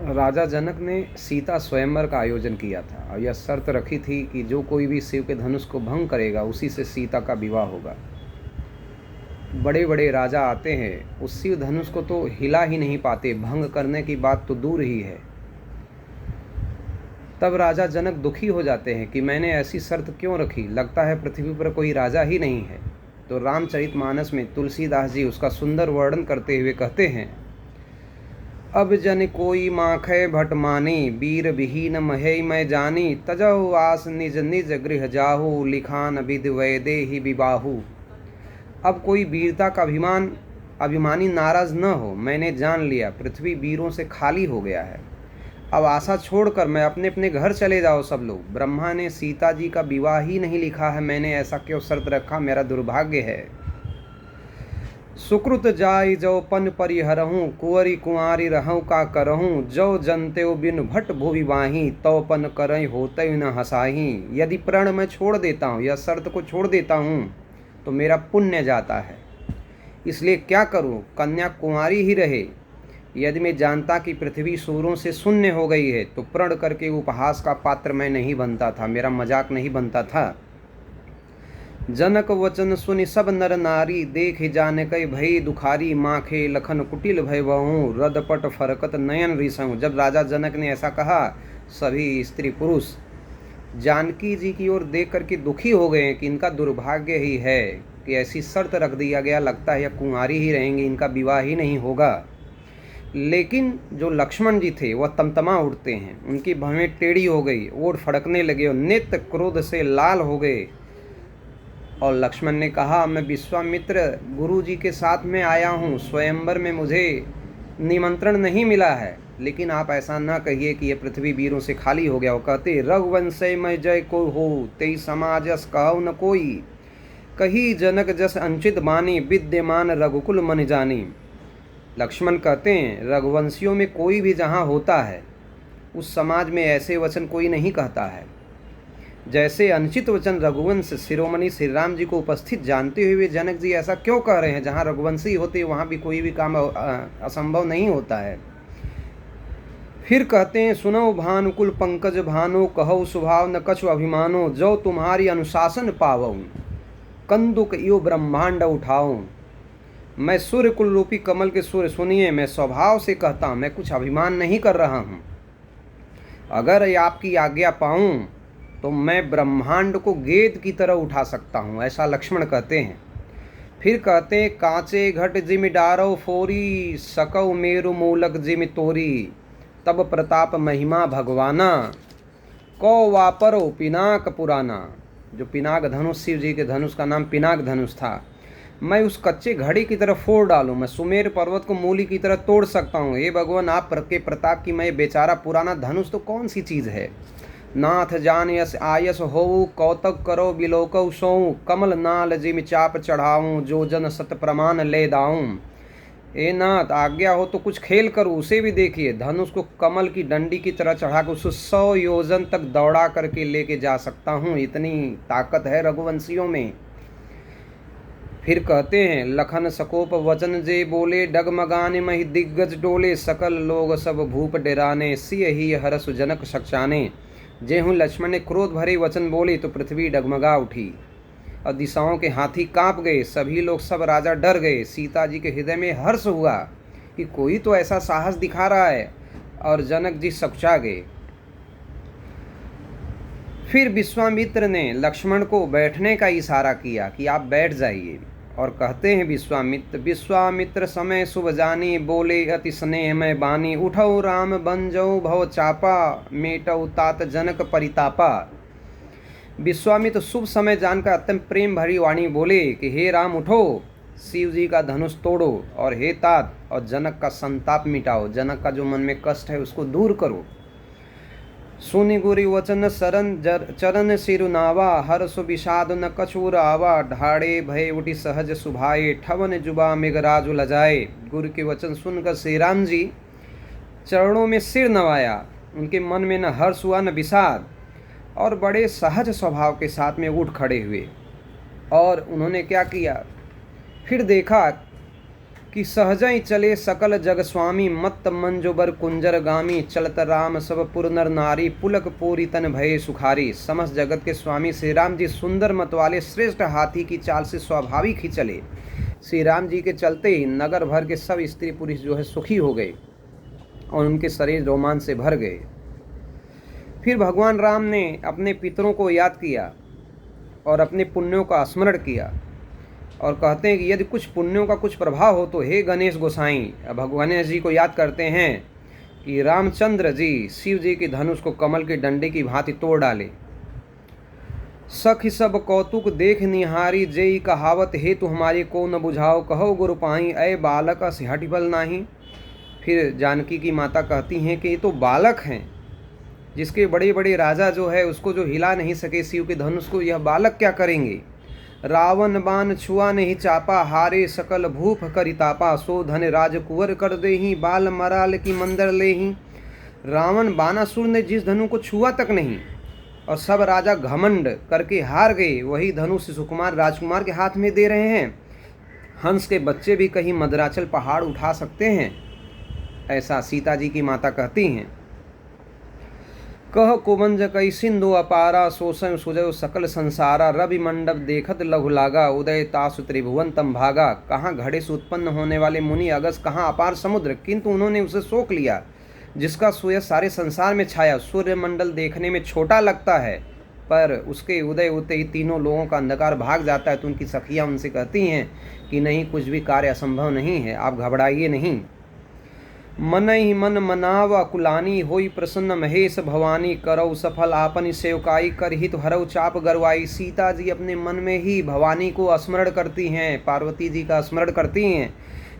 राजा जनक ने सीता स्वयंवर का आयोजन किया था और यह शर्त रखी थी कि जो कोई भी शिव के धनुष को भंग करेगा उसी से सीता का विवाह होगा। बड़े बड़े राजा आते हैं, उस शिव धनुष को तो हिला ही नहीं पाते, भंग करने की बात तो दूर ही है। तब राजा जनक दुखी हो जाते हैं कि मैंने ऐसी शर्त क्यों रखी, लगता है पृथ्वी पर कोई राजा ही नहीं है। तो रामचरितमानस में तुलसीदास जी उसका सुंदर वर्णन करते हुए कहते हैं, अब जन कोई माखै भट मानी, वीर विहीन महे मैं जानी, तजौ आस निज निज गृह जाहू, लिखान विध वैदेही विबाहु। अब कोई वीरता का अभिमानी नाराज न हो, मैंने जान लिया पृथ्वी वीरों से खाली हो गया है। अब आशा छोड़कर मैं अपने अपने घर चले जाओ सब लोग। ब्रह्मा ने सीता जी का विवाह ही नहीं लिखा है, मैंने ऐसा क्यों शर्त रखा, मेरा दुर्भाग्य है। सुकृत जाय जो पन परिहरहूँ, कुंवरी कुंवारी रहूँ का करहूँ, जो जनते बिन भट भुवि वाही, तो पन करई होते न हसाही। यदि प्रण मैं छोड़ देता हूँ, यह शर्त को छोड़ देता हूँ तो मेरा पुण्य जाता है, इसलिए क्या करूँ, कन्या कुंवारी ही रहे। यदि मैं जानता कि पृथ्वी सूरों से शून्य हो गई है तो प्रण करके उपहास का पात्र मैं नहीं बनता था, मेरा मजाक नहीं बनता था। जनक वचन सुनि सब नर नारी, देख जाने कई भई दुखारी, माखे लखन कुटिल भय बहु, रदपट फरकत नयन रिसहु। जब राजा जनक ने ऐसा कहा, सभी स्त्री पुरुष जानकी जी की ओर देख करके दुखी हो गए कि इनका दुर्भाग्य ही है कि ऐसी शर्त रख दिया गया, लगता है यह कुंवारी ही रहेंगी, इनका विवाह ही नहीं होगा। लेकिन जो लक्ष्मण जी थे वह तमतमा उठते हैं, उनकी भवें टेढ़ी हो गई, ओठ फड़कने लगे और नेत्र क्रोध से लाल हो गए। और लक्ष्मण ने कहा, मैं विश्वामित्र गुरु जी के साथ में आया हूँ, स्वयंवर में मुझे निमंत्रण नहीं मिला है, लेकिन आप ऐसा न कहिए कि यह पृथ्वी वीरों से खाली हो गया। वो कहते, रघुवंश में जय को हो, तेई समाजस कहु न कोई, कही जनक जस अंचित बानी, विद्यमान रघुकुल मन जानी। लक्ष्मण कहते हैं, रघुवंशियों में कोई भी जहाँ होता है उस समाज में ऐसे वचन कोई नहीं कहता है। जैसे अनुचित वचन रघुवंश शिरोमणि श्री राम जी को उपस्थित जानते हुए जनक जी ऐसा क्यों कह रहे हैं, जहाँ रघुवंशी होते वहाँ भी कोई भी काम असंभव नहीं होता है। फिर कहते हैं, सुनो भानुकुल पंकज भानो, कहो स्वभाव न कछु अभिमानो, जो तुम्हारी अनुशासन पावऊँ, कंदुक यो ब्रह्मांड उठाऊँ। मैं सूर्य कुल रूपी कमल के सूर्य, सुनिए मैं स्वभाव से कहता हूँ, मैं कुछ अभिमान नहीं कर रहा हूँ। अगर आपकी आज्ञा पाऊँ तो मैं ब्रह्मांड को गेंद की तरह उठा सकता हूँ, ऐसा लक्ष्मण कहते हैं। फिर कहते हैं, कांचे घट जिम डारो फोरी, सकौ मेरु मूलक जिम तोरी, तब प्रताप महिमा भगवाना, को वापरो पिनाक पुराना। जो पिनाक धनुष, शिव जी के धनुष का नाम पिनाक धनुष था, मैं उस कच्चे घड़ी की तरह फोड़ डालूं, मैं सुमेर पर्वत को मूली की तरह तोड़ सकता हूँ। हे भगवान, आप के प्रताप की मैं बेचारा पुराना धनुष तो कौन सी चीज़ है। नाथ जान यस आयस होऊ, कौतक करो बिलोकऊ सोऊं, कमल नाल जिम चाप चढ़ाऊं, जो जन सत प्रमाण ले दाऊं। ए नाथ, आज्ञा हो तो कुछ खेल करूँ, उसे भी देखिए, धनुष को कमल की डंडी की तरह चढ़ा कर उसे 100 योजन तक दौड़ा करके लेके जा सकता हूँ, इतनी ताकत है रघुवंशियों में। फिर कहते हैं, लखन सकोप वचन जे बोले, डगमगाने मही दिग्गज डोले, सकल लोग सब भूप डेराने, सिय ही हरसु जनक सक्षाने। जेहूँ लक्ष्मण ने क्रोध भरे वचन बोले तो पृथ्वी डगमगा उठी और दिशाओं के हाथी कांप गए, सभी लोग, सब राजा डर गए। सीता जी के हृदय में हर्ष हुआ कि कोई तो ऐसा साहस दिखा रहा है, और जनक जी सकचा गए। फिर विश्वामित्र ने लक्ष्मण को बैठने का इशारा किया कि आप बैठ जाइए, और कहते हैं विश्वामित्र समय शुभ जानी, बोले अति स्नेह में बानी, उठौ राम बंजौ भव चापा, मेटौ तात जनक परितापा। विश्वामित्र शुभ समय जानकर अत्यंत प्रेम भरी वाणी बोले कि हे राम उठो, शिव जी का धनुष तोड़ो, और हे तात, और जनक का संताप मिटाओ, जनक का जो मन में कष्ट है उसको दूर करो। सुनि गुरी वचन चरण सिरुनावा, हर्ष विषाद न कछूर आवा, ढाड़े भय उठी सहज सुभाए, ठवन जुबा मेघराजु लजाए। गुरु के वचन सुनकर श्री राम जी चरणों में सिर नवाया, उनके मन में न हर्ष हुआ न विषाद, और बड़े सहज स्वभाव के साथ में उठ खड़े हुए। और उन्होंने क्या किया, फिर देखा कि सहजई चले सकल जग स्वामी मत्त मंजोबर कुंजर गामी चलत राम सब पुर नर नारी पुलक पूरी तन भये सुखारी। समस्त जगत के स्वामी श्री राम जी सुंदर मत वाले श्रेष्ठ हाथी की चाल से स्वाभाविक ही चले। श्री राम जी के चलते ही नगर भर के सब स्त्री पुरुष जो है सुखी हो गए और उनके शरीर रोमांच से भर गए। फिर भगवान राम ने अपने पितरों को याद किया और अपने पुण्यों का स्मरण किया और कहते हैं कि यदि कुछ पुण्यों का कुछ प्रभाव हो तो हे गणेश गोसाई। भगवान गणेश जी को याद करते हैं कि रामचंद्र जी शिव जी के धनुष को कमल के डंडे की भांति तोड़ डाले। सखी सब कौतुक देख निहारी जेई कहावत हेतु हमारी को न बुझाओ कहो गुरु पाई अय बालक अस हट बल नाही। फिर जानकी की माता कहती हैं कि ये तो बालक हैं, जिसके बड़े बड़े राजा जो है उसको जो हिला नहीं सके शिव के धनुष को, यह बालक क्या करेंगे। रावण बाण छुआ नहीं चापा हारे सकल भूप करितापा सो धन राजकुंवर कर दे ही बाल मराल की मंदिर ले ही। रावण बानासुर ने जिस धनु को छुआ तक नहीं और सब राजा घमंड करके हार गए, वही धनुष सुकुमार राजकुमार के हाथ में दे रहे हैं। हंस के बच्चे भी कहीं मदराचल पहाड़ उठा सकते हैं, ऐसा सीता जी की माता कहती हैं। कह कुबंज कई सिंधु अपारा शोषण सुजय सकल संसारा रवि मंडप देखत लघु लागा उदय तासु त्रिभुवन तम भागा। कहाँ घड़े से उत्पन्न होने वाले मुनि अगस, कहाँ अपार समुद्र, किंतु उन्होंने उसे सोख लिया जिसका सूर्य सारे संसार में छाया। सूर्य मंडल देखने में छोटा लगता है पर उसके उदय होते ही तीनों लोगों का अंधकार भाग जाता है। तो उनकी सखियाँ उनसे कहती हैं कि नहीं, कुछ भी कार्य असंभव नहीं है, आप घबराइए नहीं। मन ही मन मनाव कुलानी होई प्रसन्न महेश भवानी करौ सफल आपनी सेवकाई कर हित हरौ चाप गरवाई। सीता जी अपने मन में ही भवानी को स्मरण करती हैं, पार्वती जी का स्मरण करती हैं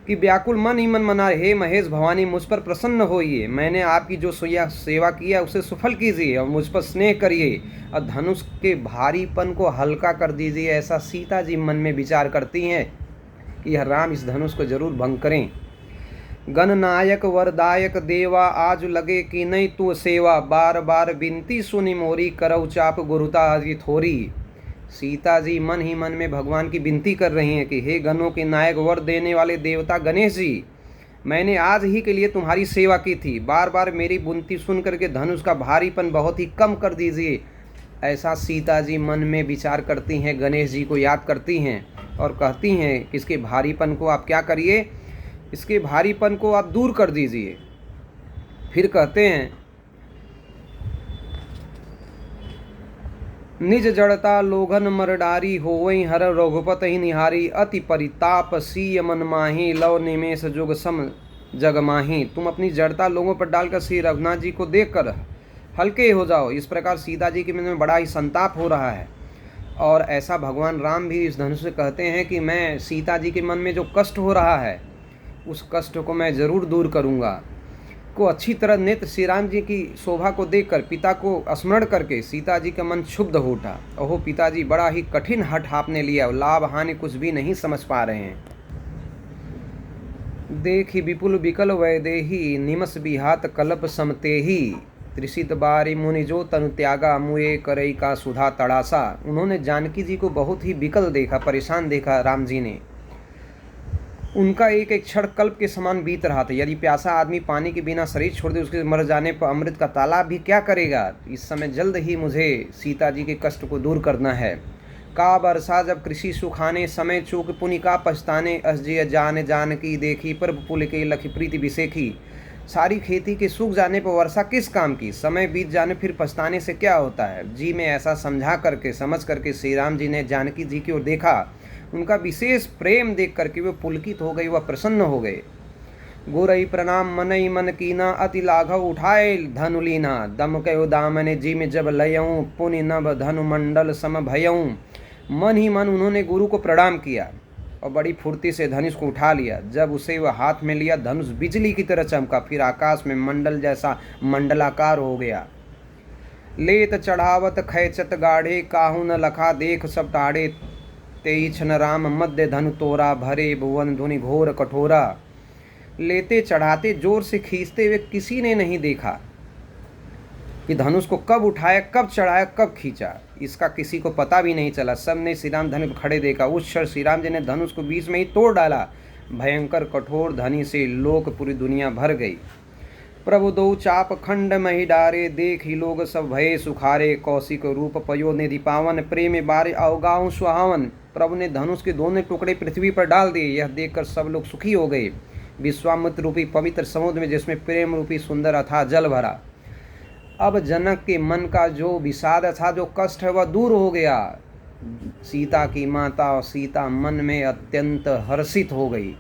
कि व्याकुल मन ही मन मना, हे महेश भवानी मुझ पर प्रसन्न होइए, मैंने आपकी जो सेवा किया उसे सफल कीजिए और मुझ पर स्नेह करिए और धनुष के भारीपन को हल्का कर दीजिए। ऐसा सीता जी मन में विचार करती हैं कि यह राम इस धनुष को जरूर भंग करें। गणनायक वरदायक देवा आज लगे कि नहीं तू सेवा बार बार विनती सुनी मोरी करौ चाप गुरुता आदि थोरी। सीता जी मन ही मन में भगवान की विनती कर रही हैं कि हे गणों के नायक वर देने वाले देवता गणेश जी, मैंने आज ही के लिए तुम्हारी सेवा की थी, बार बार मेरी विनती सुन करके धनुष का भारीपन बहुत ही कम कर दीजिए। ऐसा सीता जी मन में विचार करती हैं, गणेश जी को याद करती हैं और कहती हैं कि इसके भारीपन को आप क्या करिए, इसके भारीपन को आप दूर कर दीजिए। फिर कहते हैं निज जड़ता लोघन मरडारी होवई हर रघुपत ही निहारी अति परिताप सीय मन माही लव निमेष जुग सम जग माही। तुम अपनी जड़ता लोगों पर डालकर श्री रघुनाथ जी को देखकर हल्के हो जाओ। इस प्रकार सीता जी के मन में बड़ा ही संताप हो रहा है और ऐसा भगवान राम भी इस धनुष से कहते हैं कि मैं सीता जी के मन में जो कष्ट हो रहा है उस कष्ट को मैं ज़रूर दूर करूँगा। को अच्छी तरह नेत्र श्री राम जी की शोभा को देखकर पिता को स्मरण करके सीता जी का मन क्षुब्ध हो उठा। ओहो पिताजी बड़ा ही कठिन हठ आपने लिया, लाभ हानि कुछ भी नहीं समझ पा रहे हैं। देखी विपुल विकल वैदेही निमस बिहात कल्प समतेही त्रिषित बारी मुनि जो तनु त्यागा मुए करई का सुधा तड़ासा। उन्होंने जानकी जी को बहुत ही विकल देखा, परेशान देखा राम जी ने। उनका एक एक क्षण कल्प के समान बीत रहा था। यदि प्यासा आदमी पानी के बिना शरीर छोड़ दे, उसके मर जाने पर अमृत का तालाब भी क्या करेगा। इस समय जल्द ही मुझे सीता जी के कष्ट को दूर करना है। का बरसा जब कृषि सुखाने समय चूक पुनि का पछताने असजय जान जान की देखी पर पुल के लखी प्रीति विसेखी। सारी खेती के सूख जाने पर वर्षा किस काम की, समय बीत जाने फिर पछताने से क्या होता है। जी में ऐसा समझा करके समझ करके श्री राम जी ने जानकी जी की ओर देखा। उनका विशेष प्रेम देख करके वे पुलकित हो गई, वह प्रसन्न हो गए। गुरई प्रणाम मनई मन कीना अति लाघव उठाए धनुलीना दम कयो दामने जी में जब लयऊँ पुनि नभ धनु मंडल सम भयऊँ। मन ही मन उन्होंने गुरु को प्रणाम किया और बड़ी फुर्ती से धनुष को उठा लिया। जब उसे वह हाथ में लिया, धनुष बिजली की तरह चमका, फिर आकाश में मंडल जैसा मंडलाकार हो गया। लेत चढ़ावत खैचत गाढ़े काहू न लखा देख सब टाढ़े तेई छन राम मध्य धनु तोरा भरे भुवन धुनि घोर कठोरा। लेते चढ़ाते जोर से खींचते हुए किसी ने नहीं देखा कि धनुष को कब उठाया, कब चढ़ाया, कब खींचा, इसका किसी को पता भी नहीं चला। सब ने श्री राम धनुष खड़े देखा। उस क्षण श्री राम जी ने धनुष को बीच में ही तोड़ डाला। भयंकर कठोर धनी से लोक पूरी दुनिया भर गई। प्रभु दो चाप खंड मही डारे, देख ही लोग सब भये सुखारे। कौशिक रूप पयो निधि पावन, प्रेम बारे अवगाहु सुहावन। प्रभु ने धनुष के दोनों टुकड़े पृथ्वी पर डाल दिए, यह देखकर सब लोग सुखी हो गए। विश्वामित्र रूपी पवित्र समुद्र में जिसमें प्रेम रूपी सुंदर अथाह जल भरा। अब जनक के मन का जो विषाद था, जो कष्ट है, वह दूर हो गया। सीता की माता और सीता मन में अत्यंत हर्षित हो गई।